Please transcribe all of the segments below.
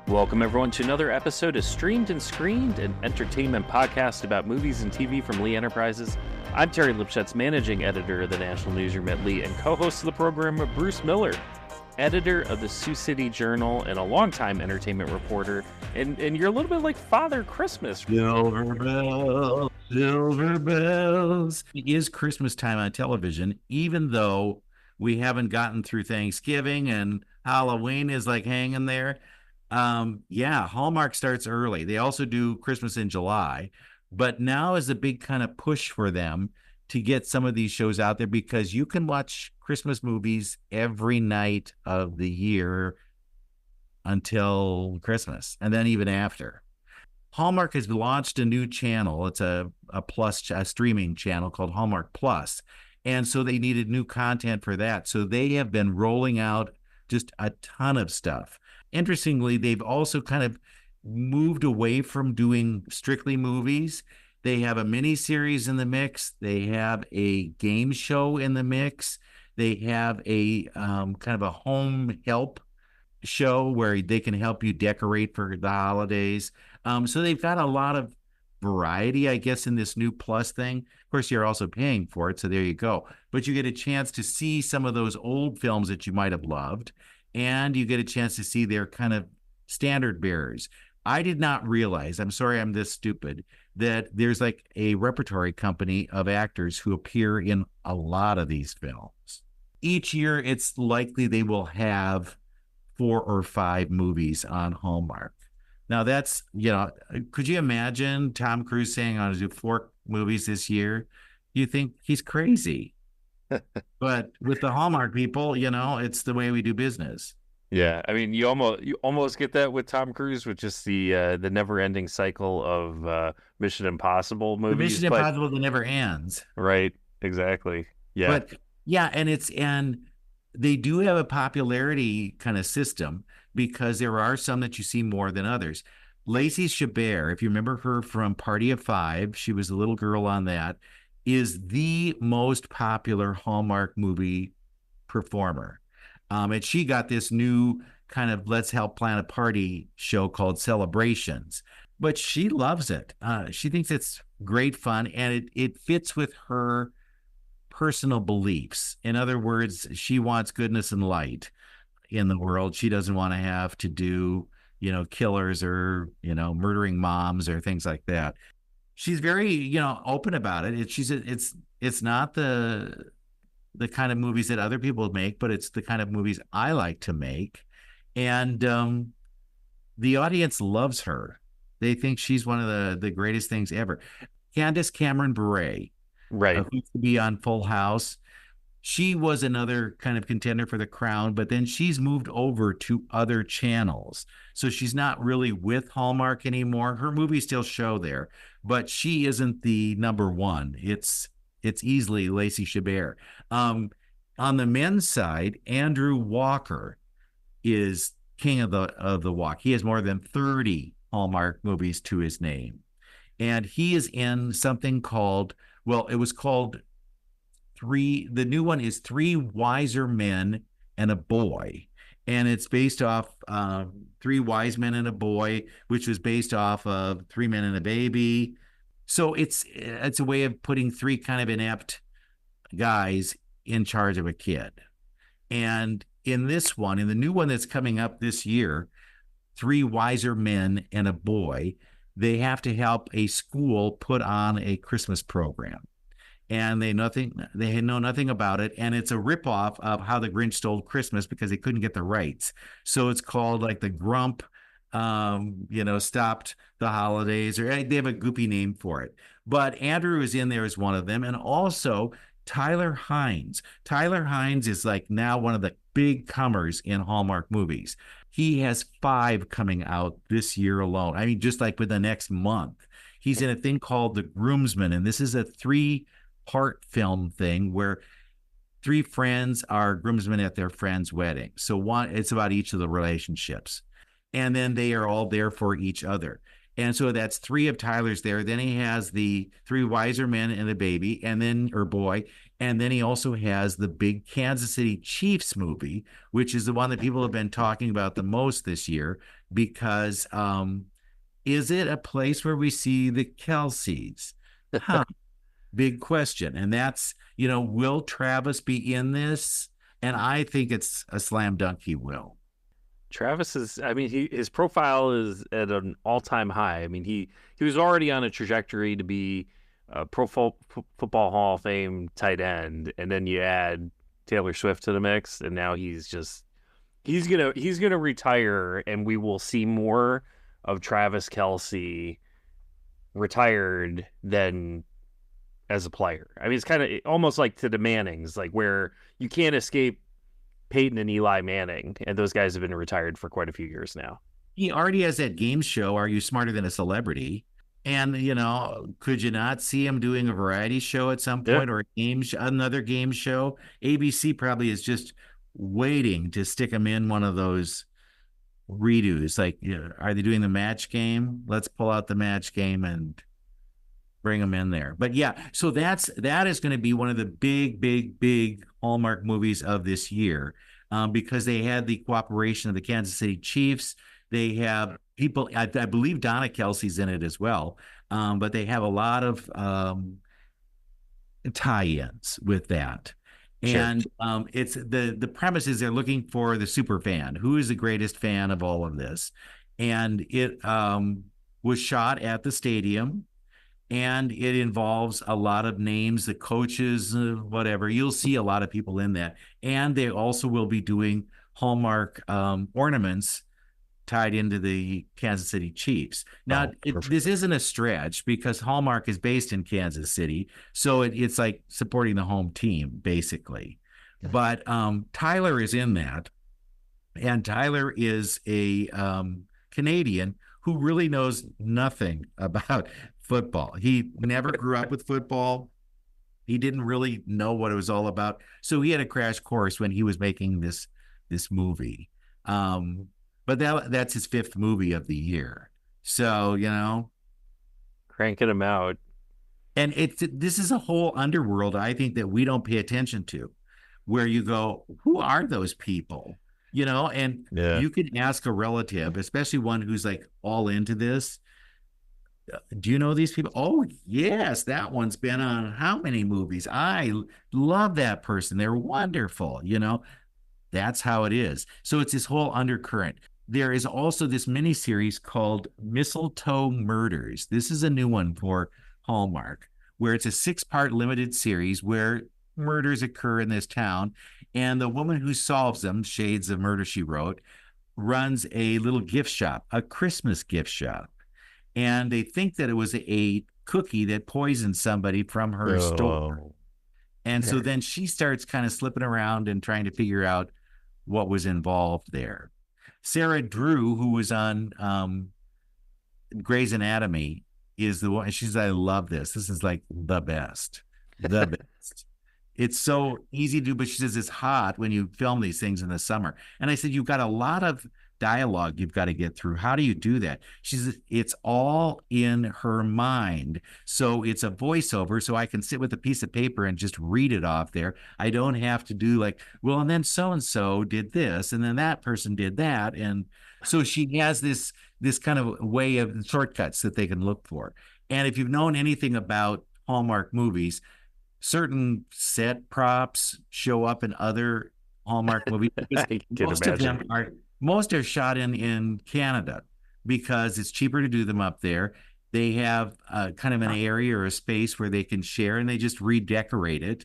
Welcome, everyone, to another episode of Streamed and Screened, an entertainment podcast about movies and TV from Lee Enterprises. I'm Terry Lipshetz, managing editor of the National Newsroom at Lee, and co-host of the program, Bruce Miller, editor of the Sioux City Journal and a longtime entertainment reporter. And you're a little bit like Father Christmas. Silver bells, silver bells. It is Christmas time on television, even though we haven't gotten through Thanksgiving and Halloween is like hanging there. Hallmark starts early. They also do Christmas in July, but now is a big kind of push for them to get some of these shows out there because you can watch Christmas movies every night of the year until Christmas and then even after. Hallmark has launched a new channel. It's a streaming channel called Hallmark Plus. And so they needed new content for that. So they have been rolling out just a ton of stuff. Interestingly, they've also kind of moved away from doing strictly movies. They have a mini series in the mix. They have a game show in the mix. They have a kind of a home help show where they can help you decorate for the holidays. So they've got a lot of variety, I guess, in this new Plus thing. Of course, you're also paying for it, so there you go. But you get a chance to see some of those old films that you might have loved, and you get a chance to see their kind of standard bearers. I did not realize, I'm sorry I'm this stupid, that there's like a repertory company of actors who appear in a lot of these films. Each year, it's likely they will have 4 or 5 movies on Hallmark. Now that's, could you imagine Tom Cruise saying, I'm going to do 4 movies this year? You think he's crazy. But with the Hallmark people, it's the way we do business. Yeah, I mean, you almost get that with Tom Cruise, with just the never-ending cycle of Mission Impossible movies. The Mission Impossible that never ends. Right, exactly. Yeah. But yeah, and they do have a popularity kind of system because there are some that you see more than others. Lacey Chabert, if you remember her from Party of Five, she was the little girl on that, is the most popular Hallmark movie performer. And she got this new kind of Let's Help Plan a Party show called Celebrations. But she loves it. She thinks it's great fun, and it fits with her personal beliefs. In other words, she wants goodness and light in the world. She doesn't want to have to do, killers or, murdering moms or things like that. She's very, open about it. It's not the kind of movies that other people make, but it's the kind of movies I like to make. And the audience loves her. They think she's one of the greatest things ever. Candace Cameron Bure, right, who used to be on Full House. She was another kind of contender for the crown, but then she's moved over to other channels. So she's not really with Hallmark anymore. Her movies still show there, but she isn't the number one. It's easily Lacey Chabert. On the men's side, Andrew Walker is king of the walk. He has more than 30 Hallmark movies to his name. And he is in something called, it was called the new one is Three Wiser Men and a Boy. And it's based off Three Wise Men and a Boy, which was based off of Three Men and a Baby. So it's a way of putting 3 kind of inept guys in charge of a kid. And in this one, in the new one that's coming up this year, Three Wiser Men and a Boy, they have to help a school put on a Christmas program. And they know nothing about it. And it's a ripoff of How the Grinch Stole Christmas because they couldn't get the rights. So it's called like the Grump, stopped the holidays, or they have a goopy name for it. But Andrew is in there as one of them. And also Tyler Hynes. Tyler Hynes is like now one of the big comers in Hallmark movies. He has 5 coming out this year alone. I mean, just like with the next month. He's in a thing called The Groomsman. And this is a 3-part film thing where 3 friends are groomsmen at their friend's wedding. So it's about each of the relationships. And then they are all there for each other. And so that's three of Tyler's there. Then he has the three wiser men and a baby, and then, or boy. And then he also has the big Kansas City Chiefs movie, which is the one that people have been talking about the most this year because is it a place where we see the Kelseys? Huh. Big question. And that's, will Travis be in this? And I think it's a slam dunk he will. Travis is, I mean, his profile is at an all-time high. I mean, he was already on a trajectory to be a Football Hall of Fame tight end, and then you add Taylor Swift to the mix, and now he's gonna retire, and we will see more of Travis Kelce retired than as a player. I mean, it's kind of almost like to the Mannings, like where you can't escape Peyton and Eli Manning, and those guys have been retired for quite a few years now. He already has that game show, Are You Smarter Than a Celebrity? And, could you not see him doing a variety show at some point, or another game show? ABC probably is just waiting to stick him in one of those redos. Like, are they doing the match game? Let's pull out the match game and bring them in there. But yeah, so that is going to be one of the big Hallmark movies of this year, because they had the cooperation of the Kansas City Chiefs. They have people, I believe Donna Kelsey's in it as well, but they have a lot of tie-ins with that. And it's the premise is they're looking for the super fan. Who is the greatest fan of all of this? And it was shot at the stadium. And it involves a lot of names, the coaches, whatever. You'll see a lot of people in that. And they also will be doing Hallmark ornaments tied into the Kansas City Chiefs. Now, this isn't a stretch because Hallmark is based in Kansas City. So it's like supporting the home team, basically. But Tyler is in that. And Tyler is a Canadian who really knows nothing about football. He never grew up with football. He didn't really know what it was all about. So he had a crash course when he was making this movie. But that's his fifth movie of the year. So, cranking him out. And this is a whole underworld, I think, that we don't pay attention to, where you go, who are those people? And you can ask a relative, especially one who's like all into this. Do you know these people? Oh, yes, that one's been on how many movies? I love that person. They're wonderful. That's how it is. So it's this whole undercurrent. There is also this miniseries called Mistletoe Murders. This is a new one for Hallmark, where it's a 6-part limited series where murders occur in this town. And the woman who solves them, Shades of Murder, She Wrote, runs a little gift shop, a Christmas gift shop. And they think that it was a cookie that poisoned somebody from her store. And so then she starts kind of slipping around and trying to figure out what was involved there. Sarah Drew, who was on Grey's Anatomy, is the one. She says, I love this. This is like the best. The best. It's so easy to do, but she says it's hot when you film these things in the summer. And I said, you've got a lot of dialogue you've got to get through. How do you do that? She says, it's all in her mind. So it's a voiceover, so I can sit with a piece of paper and just read it off there. I don't have to do like, well, and then so-and-so did this, and then that person did that. And so she has this kind of way of shortcuts that they can look for. And if you've known anything about Hallmark movies, certain set props show up in other Hallmark movies. Most are shot in Canada because it's cheaper to do them up there. They have kind of an area or a space where they can share, and they just redecorate it,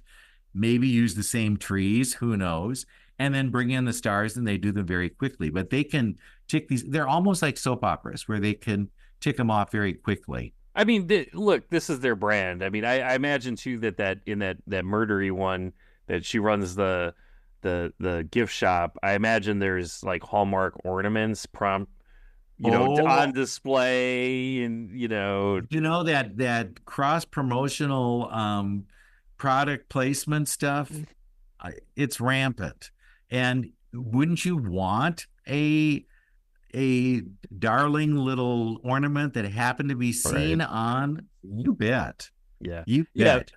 maybe use the same trees, who knows, and then bring in the stars, and they do them very quickly. But they can tick these. They're almost like soap operas where they can tick them off very quickly. I mean, look, this is their brand. I mean, I imagine too that in that murdery one that she runs the gift shop, I imagine there's like Hallmark ornaments on display, and that cross promotional product placement stuff, it's rampant. And wouldn't you want a a darling little ornament that happened to be seen Right. on, you bet. Yeah. You Yeah. bet.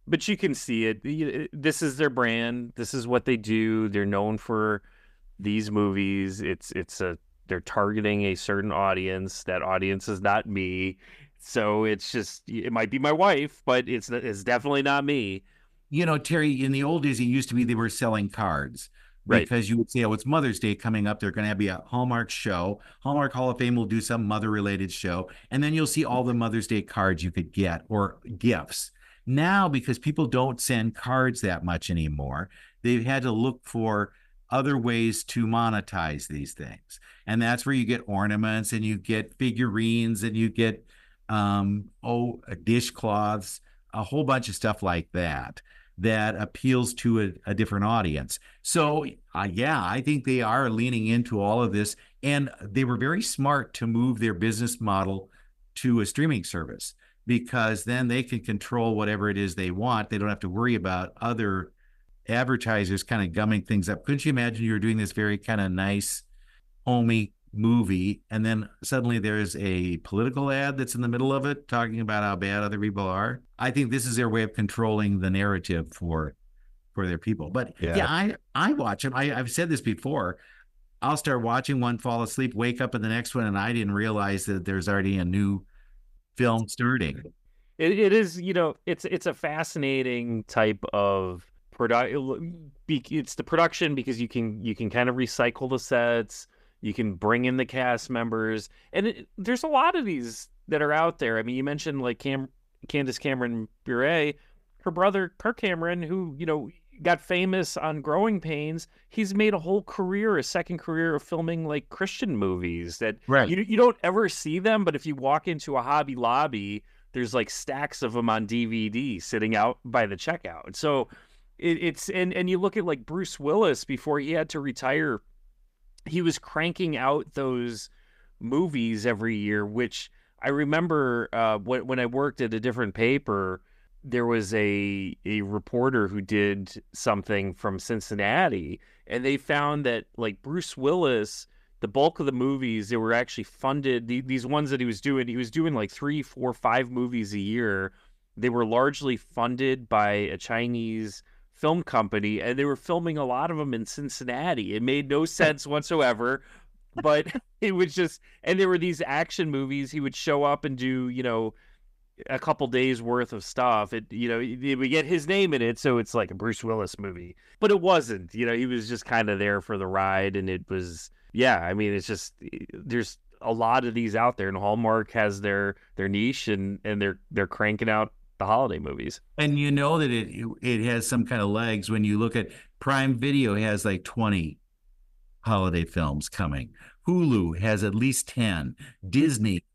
But you can see it. This is their brand. This is what they do. They're known for these movies. They're targeting a certain audience. That audience is not me. So it's just, it might be my wife, but it's definitely not me. You know, Terry, in the old days, it used to be they were selling cards Right. because you would say, oh, it's Mother's Day coming up. They're going to be a Hallmark show. Hallmark Hall of Fame will do some mother-related show. And then you'll see all the Mother's Day cards you could get or gifts. Now, because people don't send cards that much anymore, they've had to look for other ways to monetize these things. And that's where you get ornaments and you get figurines and you get dishcloths, a whole bunch of stuff like that appeals to a different audience. So yeah, I think they are leaning into all of this, and they were very smart to move their business model to a streaming service, because then they can control whatever it is they want. They don't have to worry about other advertisers kind of gumming things up. Couldn't you imagine you were doing this very kind of nice, homey movie, and then suddenly there's a political ad that's in the middle of it talking about how bad other people are? I think this is their way of controlling the narrative for their people. But yeah, I watch them. I've said this before. I'll start watching one, fall asleep, wake up in the next one, and I didn't realize that there's already a new film starting. It is, it's a fascinating type of production. It's the production because you can kind of recycle the sets. You can bring in the cast members, and there's a lot of these that are out there. I mean, you mentioned like Candace Cameron Bure, her brother Kirk Cameron, who got famous on Growing Pains. He's made a second career of filming like Christian movies that Right. you don't ever see them, but if you walk into a Hobby Lobby, there's like stacks of them on DVD sitting out by the checkout. So and you look at like Bruce Willis before he had to retire. He was cranking out those movies every year, which I remember when I worked at a different paper, there was a reporter who did something from Cincinnati, and they found that like Bruce Willis, the bulk of the movies, they were actually funded. These ones that he was doing like 3, 4, 5 movies a year. They were largely funded by a Chinese film company, and they were filming a lot of them in Cincinnati. It made no sense whatsoever, but it was just, and there were these action movies. He would show up and do, a couple days worth of stuff. We get his name in it, so it's like a Bruce Willis movie, but it wasn't. He was just kind of there for the ride, and it was, I mean, it's just, there's a lot of these out there, and Hallmark has their niche, and they're cranking out the holiday movies. And that it has some kind of legs when you look at Prime Video has like 20 holiday films coming. Hulu has at least 10. Disney,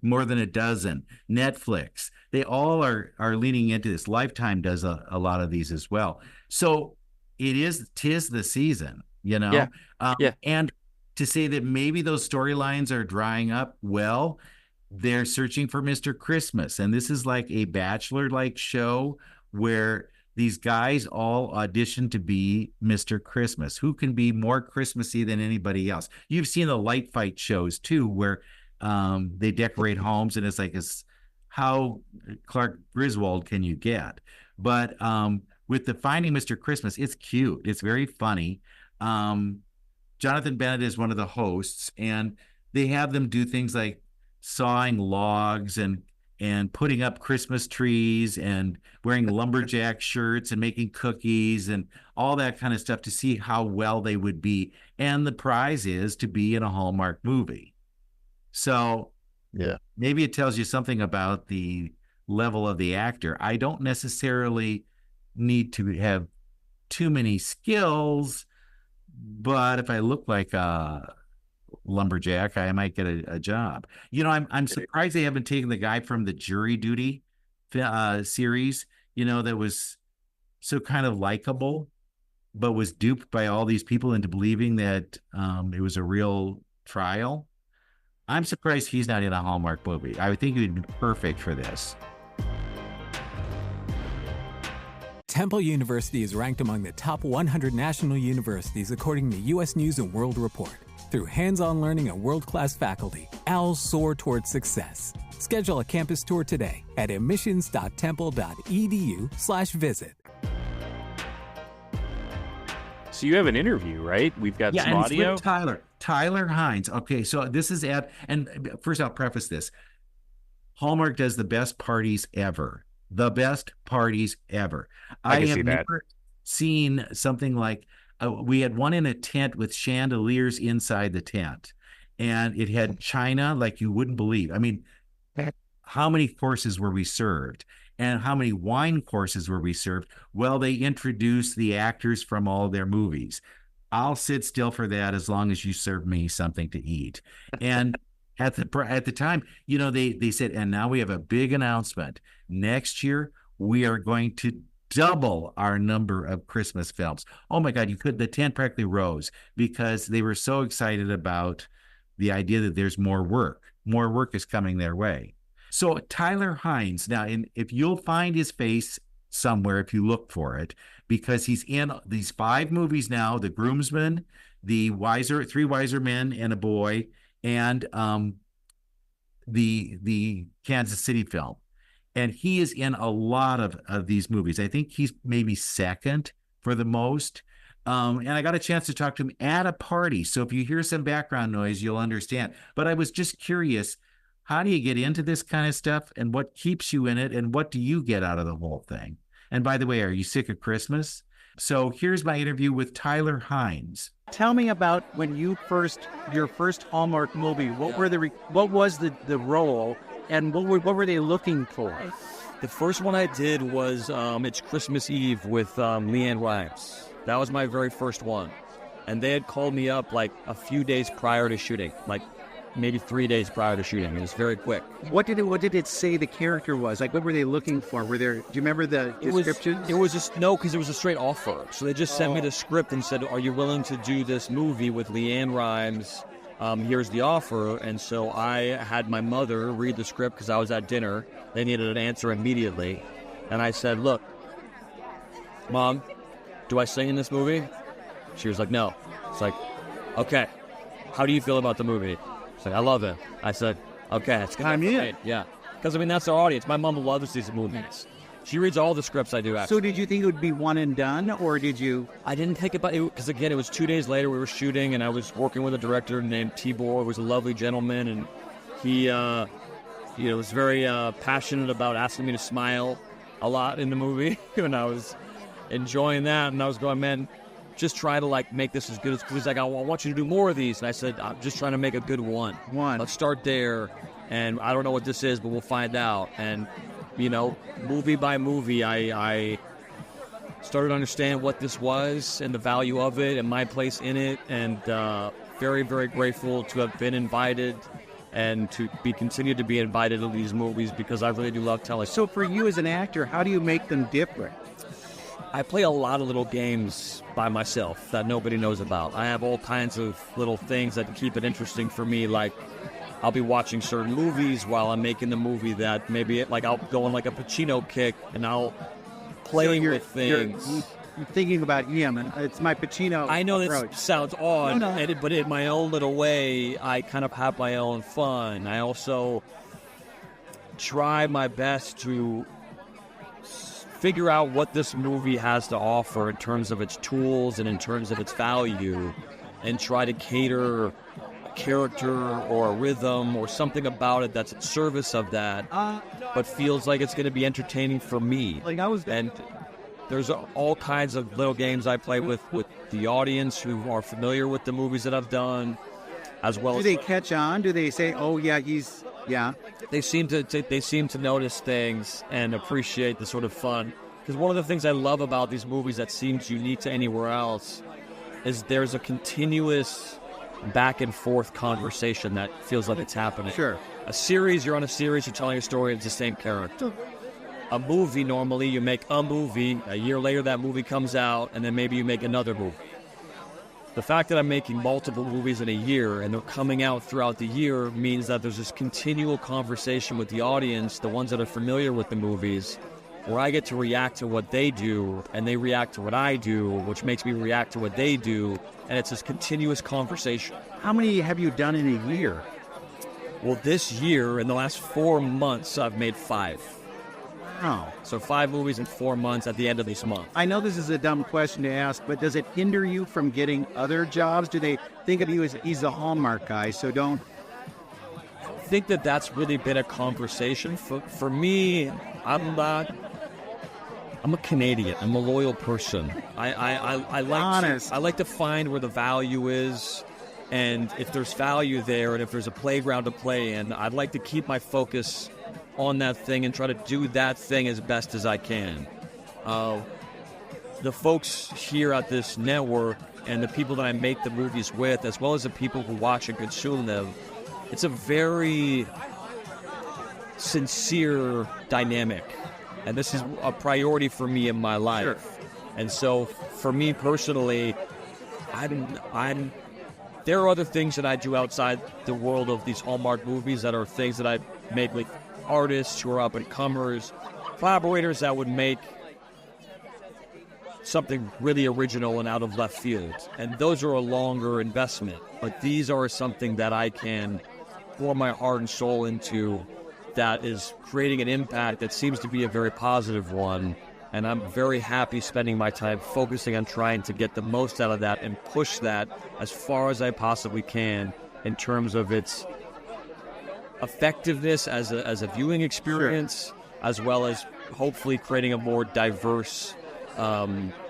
more than a dozen. Netflix, they all are leaning into this. Lifetime does a lot of these as well. So tis the season, Yeah. And to say that maybe those storylines are drying up, well, they're searching for Mr. Christmas. And this is like a Bachelor-like show where these guys all audition to be Mr. Christmas. Who can be more Christmassy than anybody else? You've seen the light fight shows too, where they decorate homes, and it's like, how Clark Griswold can you get? But with the Finding Mr. Christmas, it's cute. It's very funny. Jonathan Bennett is one of the hosts, and they have them do things like sawing logs and putting up Christmas trees and wearing lumberjack shirts and making cookies and all that kind of stuff to see how well they would be. And the prize is to be in a Hallmark movie. So maybe it tells you something about the level of the actor. I don't necessarily need to have too many skills, but if I look like a lumberjack, I might get a job. I'm surprised they haven't taken the guy from the Jury Duty series, that was so kind of likable, but was duped by all these people into believing that it was a real trial. I'm surprised he's not in a Hallmark movie. I would think he would be perfect for this. Temple University is ranked among the top 100 national universities according to U.S. News & World Report. Through hands-on learning and world-class faculty, owls soar towards success. Schedule a campus tour today at admissions.temple.edu/visit. So you have an interview, right? We've got some and it's audio. with Tyler Hynes. Okay, so this is and first I'll preface this. Hallmark does the best parties ever. The best parties ever. I can have see that. never seen something like, we had one in a tent with chandeliers inside the tent, and it had china like you wouldn't believe. I mean, how many courses were we served? And how many wine courses were we served? Well, they introduced the actors from all their movies. I'll sit still for that as long as you serve me something to eat. And at the time, they said, and now we have a big announcement. Next year, we are going to double our number of Christmas films. Oh my God, the tent practically rose because they were so excited about the idea that there's more work. More work is coming their way. So Tyler Hynes, now, if you'll find his face somewhere, if you look for it, because he's in these 5 movies now: The Groomsman, Three Wiser Men and a Boy, and the Kansas City film. And he is in a lot of these movies. I think he's maybe second for the most. And I got a chance to talk to him at a party. So if you hear some background noise, you'll understand. But I was just curious, how do you get into this kind of stuff, and what keeps you in it, and what do you get out of the whole thing? And by the way, are you sick of Christmas? So here's my interview with Tyler Hynes. Tell me about when your first Hallmark movie. What was the role, and what were they looking for? The first one I did was It's Christmas Eve with Leanne Rimes. That was my very first one, and they had called me up like a few days prior to shooting, like maybe 3 days prior to shooting. It was very quick. What did it say the character was? Like, what were they looking for? Do you remember the description? It was just, no, because it was a straight offer. So they just sent me the script and said, are you willing to do this movie with Leanne Rimes? Here's the offer. And so I had my mother read the script because I was at dinner. They needed an answer immediately. And I said, look, Mom, do I sing in this movie? She was like, no. It's like, okay, how do you feel about the movie? She's like, I love it. I said, okay, it's going to be great. Yeah. Because, that's our audience. My mom loves these movies. She reads all the scripts I do, actually. So did you think it would be one and done, or did you? I didn't think about it, because, again, it was 2 days later we were shooting, and I was working with a director named Tibor, who was a lovely gentleman, and he was very passionate about asking me to smile a lot in the movie, and I was enjoying that, and I was going, man, just try to make this as good as, because he's like, I want you to do more of these. And I said, I'm just trying to make a good one. Let's start there. And I don't know what this is, but we'll find out. And, movie by movie, I started to understand what this was and the value of it and my place in it. And very, very grateful to have been invited and to continue to be invited to these movies, because I really do love telling. So for you as an actor, how do you make them different? I play a lot of little games by myself that nobody knows about. I have all kinds of little things that keep it interesting for me, like I'll be watching certain movies while I'm making the movie that maybe, I'll go on a Pacino kick, and I'll play with things. You're thinking about him, and it's my Pacino I know approach. This sounds odd, but in my own little way, I kind of have my own fun. I also try my best to figure out what this movie has to offer in terms of its tools and in terms of its value, and try to cater a character or a rhythm or something about it that's at service of that, but feels like it's going to be entertaining for me. And there's all kinds of little games I play with the audience who are familiar with the movies that I've done, as well. Do they catch on? Do they say, "Oh yeah, he's yeah"? They seem to notice things and appreciate the sort of fun. Because one of the things I love about these movies that seems unique to anywhere else is there's a continuous back and forth conversation that feels like it's happening. Sure. You're on a series, you're telling a story, it's the same character. A movie, normally you make a movie, a year later that movie comes out, and then maybe you make another movie. The fact that I'm making multiple movies in a year and they're coming out throughout the year means that there's this continual conversation with the audience, the ones that are familiar with the movies, where I get to react to what they do, and they react to what I do, which makes me react to what they do, and it's this continuous conversation. How many have you done in a year? Well, this year, in the last 4 months, I've made 5. Oh. So 5 movies in 4 months at the end of this month. I know this is a dumb question to ask, but does it hinder you from getting other jobs? Do they think of you as he's the Hallmark guy, so don't... I think that that's really been a conversation. For me, I'm a Canadian. I'm a loyal person. I like to find where the value is, and if there's value there, and if there's a playground to play in, I'd like to keep my focus on that thing and try to do that thing as best as I can. The folks here at this network and the people that I make the movies with, as well as the people who watch and consume them, it's a very sincere dynamic. And this is a priority for me in my life. Sure. And so for me personally, there are other things that I do outside the world of these Hallmark movies that are things that I make with artists who are up-and-comers, collaborators that would make something really original and out of left field. And those are a longer investment. But these are something that I can pour my heart and soul into that is creating an impact that seems to be a very positive one. And I'm very happy spending my time focusing on trying to get the most out of that and push that as far as I possibly can in terms of its effectiveness as a viewing experience, sure, as well as hopefully creating a more diverse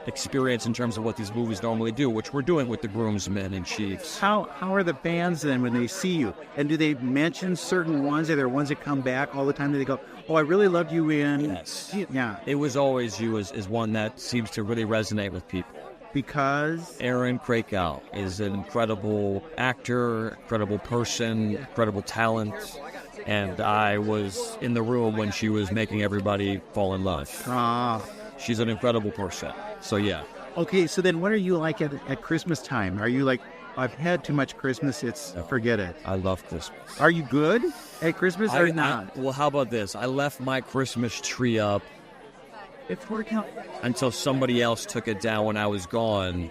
experience in terms of what these movies normally do, which we're doing with the Groomsmen and Chiefs. How are the fans then when they see you? And do they mention certain ones? Are there ones that come back all the time that they go, oh, I really loved you in... Yes. Yeah. It Was Always You is one that seems to really resonate with people. Because? Aaron Krakow is an incredible actor, incredible person, incredible talent. And I was in the room when she was making everybody fall in love. She's an incredible person. So, yeah. Okay, so then what are you like at Christmas time? Are you like, I've had too much Christmas, forget it? I love Christmas. Are you good at Christmas or not? Well, how about this? I left my Christmas tree up until somebody else took it down when I was gone,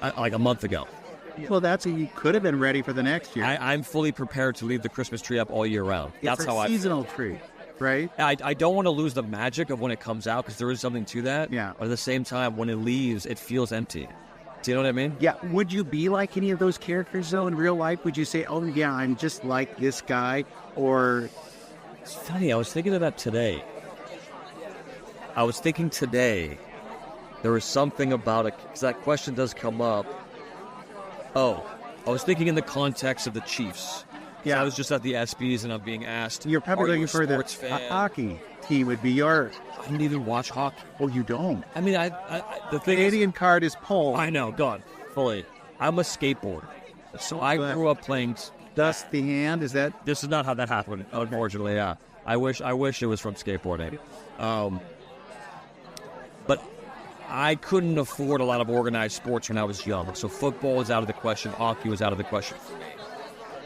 like a month ago. Well, you could have been ready for the next year. I'm fully prepared to leave the Christmas tree up all year round. That's how seasonal tree, right? I don't want to lose the magic of when it comes out because there is something to that. Yeah. But at the same time, when it leaves, it feels empty. Do you know what I mean? Yeah. Would you be like any of those characters, though, in real life? Would you say, oh, yeah, I'm just like this guy? Or... It's funny. I was thinking of that today. There was something about it, because that question does come up. Oh, I was thinking in the context of the Chiefs. Yeah. I was just at the ESPYs and I'm being asked, you're probably looking for the hockey team would be yours. I didn't even watch hockey. Oh, you don't? I mean, the Canadian card is pulled. I know, gone, fully. I'm a skateboarder. So I grew up playing... Dusty hand, is that... This is not how that happened, unfortunately, yeah. I wish it was from skateboarding. But I couldn't afford a lot of organized sports when I was young. So football was out of the question. Hockey was out of the question.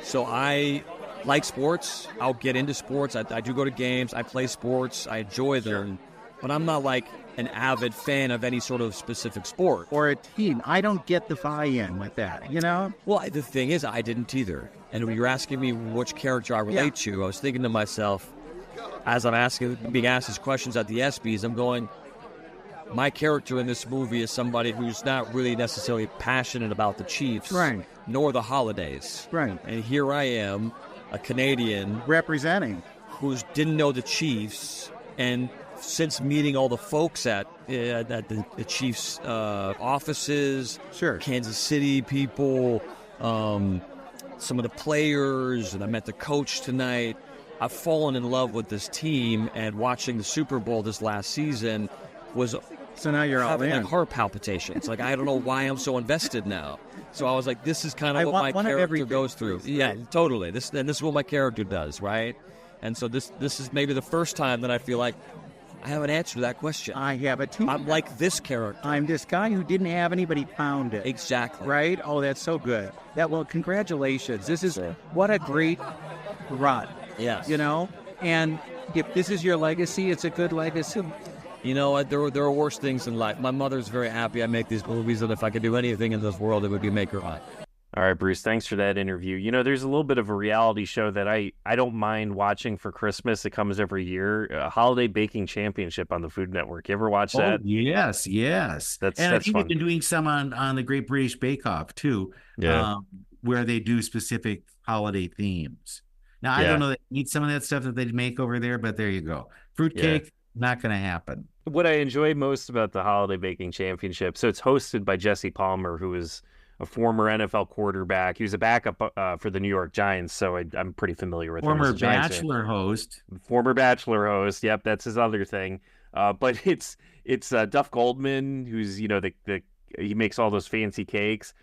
So I like sports. I'll get into sports. I do go to games. I play sports. I enjoy them. But I'm not like an avid fan of any sort of specific sport. Or a team. I don't get the buy-in with that, you know? Well, the thing is, I didn't either. And when you're asking me which character I relate to, I was thinking to myself, as I'm being asked these questions at the ESPYs, I'm going... My character in this movie is somebody who's not really necessarily passionate about the Chiefs, right, nor the holidays. Right. And here I am, a Canadian representing, who didn't know the Chiefs, and since meeting all the folks at the Chiefs offices, sure, Kansas City people, some of the players, and I met the coach tonight. I've fallen in love with this team, and watching the Super Bowl this last season was... So now you're having all in. Like heart palpitations. Like, I don't know why I'm so invested now. So I was like, this is kind of what my character goes through. Yeah, totally. This is what my character does, right? And so this is maybe the first time that I feel like I have an answer to that question. I have it too. I'm like this character. I'm this guy who didn't have anybody found it. Exactly. Right? Oh, that's so good. Well, congratulations. This is what a great run. Yes. You know? And if this is your legacy, it's a good legacy. You know what? There are worse things in life. My mother's very happy I make these movies, and if I could do anything in this world, it would be make her happy. All right, Bruce, thanks for that interview. You know, there's a little bit of a reality show that I don't mind watching for Christmas. It comes every year, Holiday Baking Championship on the Food Network. You ever watch that? Yes. That's I think fun. they've been doing some on the Great British Bake Off too, where they do specific holiday themes. Now, I don't know that you need some of that stuff that they make over there, but there you go. Fruitcake, not going to happen. What I enjoy most about the Holiday Baking Championship, so it's hosted by Jesse Palmer, who is a former NFL quarterback. He was a backup for the New York Giants, so I'm pretty familiar with him. Former Bachelor host. Yep, that's his other thing. But it's Duff Goldman, who's he makes all those fancy cakes.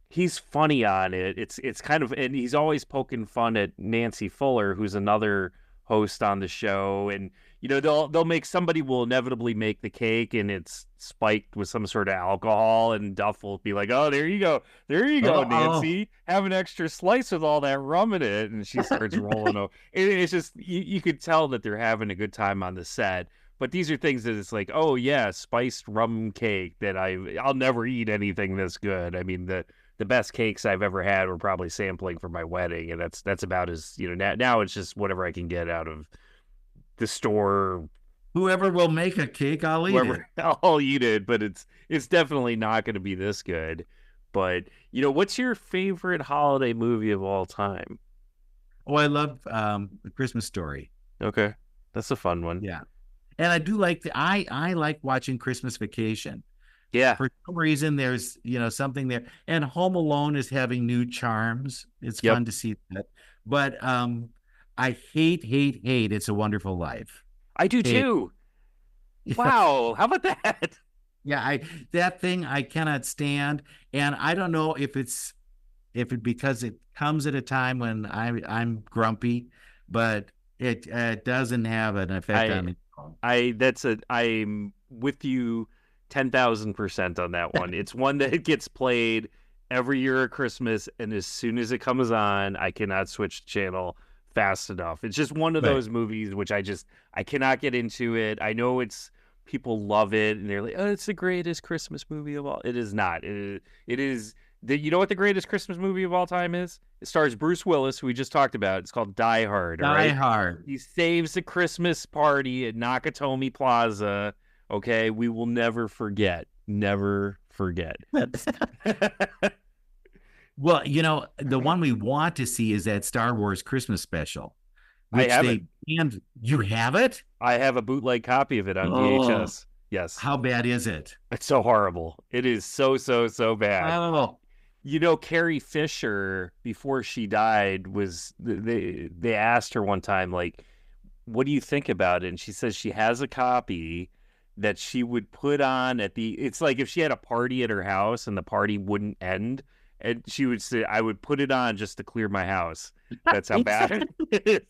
He's funny on it. It's kind of, and he's always poking fun at Nancy Fuller, who's another host on the show, and they'll make, somebody will inevitably make the cake and it's spiked with some sort of alcohol, and Duff will be like, "Oh, there you go, Nancy, have an extra slice with all that rum in it," and she starts rolling over. It's just you could tell that they're having a good time on the set. But these are things that it's like, oh yeah, spiced rum cake that I'll never eat anything this good. I mean, the best cakes I've ever had were probably sampling for my wedding, and that's about as now it's just whatever I can get out of the store. Whoever will make a cake, I'll eat it. I'll eat it, but it's definitely not going to be this good. But what's your favorite holiday movie of all time? Oh, I love The Christmas Story. Okay, that's a fun one. Yeah, and I do like I like watching Christmas Vacation. Yeah, for some reason there's something there, and Home Alone is having new charms. It's fun to see that, but I hate It's a Wonderful Life. I do too. Wow, how about that? Yeah, that thing I cannot stand, and I don't know if it's because it comes at a time when I'm grumpy, but it doesn't have an effect on me. I'm with you 10,000% on that one. It's one that gets played every year at Christmas, and as soon as it comes on, I cannot switch the channel fast enough. It's just one of those movies which I cannot get into it. I know people love it, and they're like, "Oh, it's the greatest Christmas movie of all." It is not. It is. You know what the greatest Christmas movie of all time is? It stars Bruce Willis, who we just talked about. It's called Die Hard. Die Hard. He saves the Christmas party at Nakatomi Plaza. Okay, we will never forget. Never forget. Well, the one we want to see is that Star Wars Christmas special. I have it. And you have it? I have a bootleg copy of it on VHS. Yes. How bad is it? It's so horrible. It is so bad. Oh. Carrie Fisher, before she died, they asked her one time, like, what do you think about it? And she says she has a copy that she would put on it's like if she had a party at her house and the party wouldldn't end, and she would say, I would put it on just to clear my house. That's how bad it is.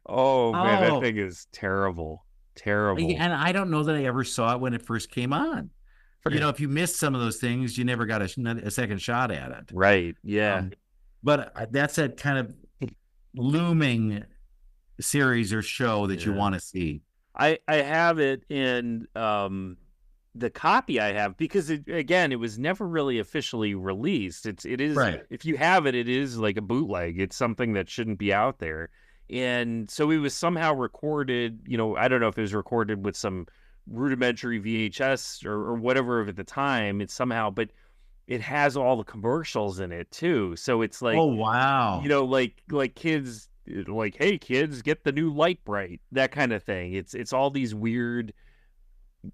Oh man, that thing is terrible. And I don't know that I ever saw it when it first came on. If you missed some of those things, you never got a second shot at it. Right. Yeah. But that's that kind of looming series or show that you want to see. I have it in the copy I have, because it was never really officially released. It is right. If you have it, it is like a bootleg. It's something that shouldn't be out there. And so it was somehow recorded, I don't know if it was recorded with some rudimentary VHS or whatever at the time. It's somehow, but it has all the commercials in it too. So it's like, oh wow, like kids, like, hey kids, get the new Light Bright, that kind of thing. It's all these weird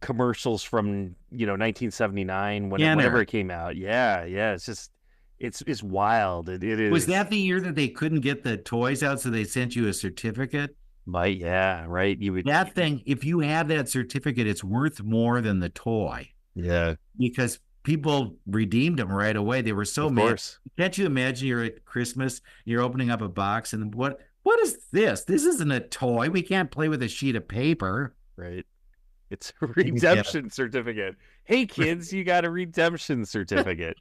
commercials from 1979 whenever it came out. Yeah, it's just it's wild. It is. Was that the year that they couldn't get the toys out, so they sent you a certificate? Yeah, right. That thing, if you have that certificate, it's worth more than the toy. Yeah, because people redeemed them right away. They were so mad. Can't you imagine you're at Christmas, you're opening up a box, and what is this? This isn't a toy. We can't play with a sheet of paper. Right. It's a redemption certificate. Hey kids, you got a redemption certificate.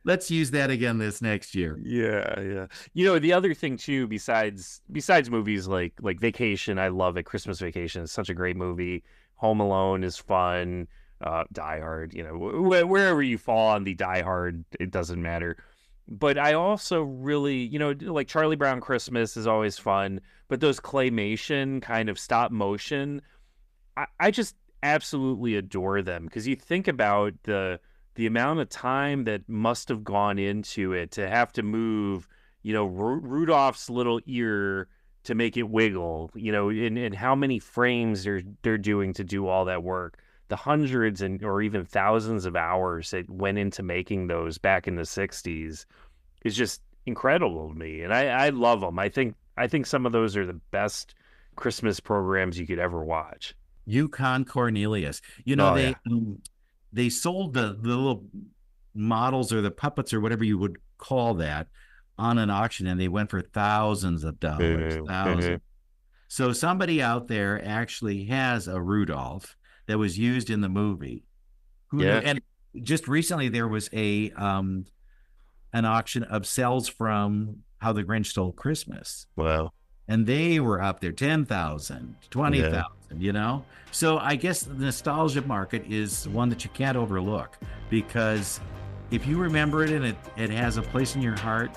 Let's use that again this next year. Yeah. The other thing too, besides movies like Vacation, I love it. Christmas Vacation is such a great movie. Home Alone is fun. Die Hard, wherever you fall on the Die Hard, it doesn't matter. But I also really, like Charlie Brown Christmas is always fun. But those claymation kind of stop motion, I just absolutely adore them, because you think about the amount of time that must have gone into it to have to move, Rudolph's little ear to make it wiggle, and how many frames they're doing to do all that work. The hundreds or even thousands of hours that went into making those back in the 60s is just incredible to me. And I love them. I think some of those are the best Christmas programs you could ever watch. Yukon Cornelius. They sold the little models or the puppets or whatever you would call that on an auction, and they went for thousands of dollars. Thousands. So somebody out there actually has a Rudolph that was used in the movie. And just recently there was an auction of cells from How the Grinch Stole Christmas. Wow. And they were up there, 10,000, 20,000, So I guess the nostalgia market is one that you can't overlook, because if you remember it and it has a place in your heart,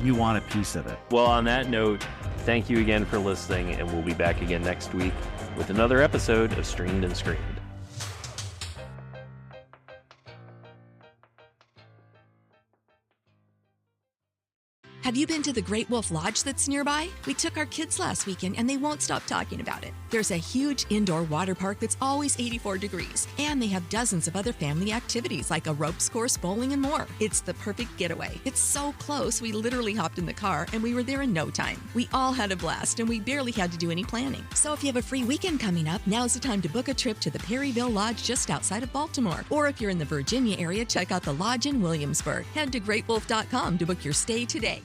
you want a piece of it. Well, on that note, thank you again for listening, and we'll be back again next week with another episode of Streamed and Screened. Have you been to the Great Wolf Lodge that's nearby? We took our kids last weekend and they won't stop talking about it. There's a huge indoor water park that's always 84 degrees, and they have dozens of other family activities like a ropes course, bowling, and more. It's the perfect getaway. It's so close, we literally hopped in the car and we were there in no time. We all had a blast and we barely had to do any planning. So if you have a free weekend coming up, now's the time to book a trip to the Perryville Lodge just outside of Baltimore. Or if you're in the Virginia area, check out the Lodge in Williamsburg. Head to greatwolf.com to book your stay today.